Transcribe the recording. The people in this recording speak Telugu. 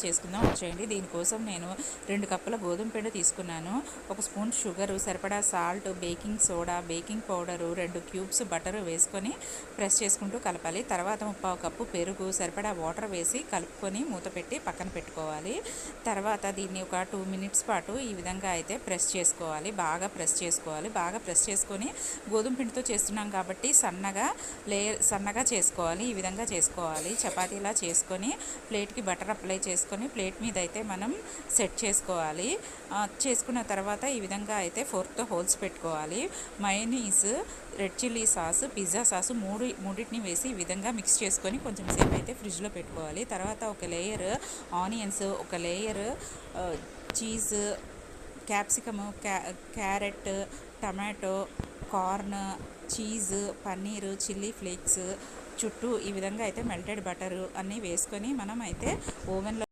చేసుకుందాం వచ్చేయండి. దీనికోసం నేను 2 కప్పుల గోధుమ పిండి తీసుకున్నాను. 1 స్పూన్ షుగరు, సరిపడా salt, baking soda, baking powder, 2 cubes butter వేసుకొని ప్రెస్ చేసుకుంటూ కలపాలి. తర్వాత 1/4 కప్పు పెరుగు, సరిపడా వాటర్ వేసి కలుపుకొని మూత పెట్టి పక్కన పెట్టుకోవాలి. తర్వాత దీన్ని ఒక 2 మినిట్స్ పాటు ఈ విధంగా అయితే ప్రెస్ చేసుకోవాలి. బాగా ప్రెస్ చేసుకోవాలి. బాగా ప్రెస్ చేసుకొని గోధుమ పిండితో చేస్తున్నాం కాబట్టి సన్నగా చేసుకోవాలి. ఈ విధంగా చేసుకోవాలి. చపాతీలా చేసుకొని ప్లేట్కి బటర్ అప్లై చేసుకొని ప్లేట్ మీద అయితే మనం సెట్ చేసుకోవాలి. చేసుకున్న తర్వాత ఈ విధంగా అయితే ఫోర్క్తో హోల్స్ పెట్టుకోవాలి. Mayonnaise, red chilli sauce, pizza sauce మూడింటిని వేసి ఈ విధంగా మిక్స్ చేసుకొని కొంచెం సేపు అయితే ఫ్రిడ్జ్లో పెట్టుకోవాలి. తర్వాత ఒక లేయర్ ఆనియన్స్, ఒక layer cheese, capsicum, carrot, tomato, corn, cheese, paneer, chilli flakes చుట్టూ ఈ విధంగా అయితే మెల్టెడ్ బటరు అన్నీ వేసుకొని మనం అయితే ఓవెన్లో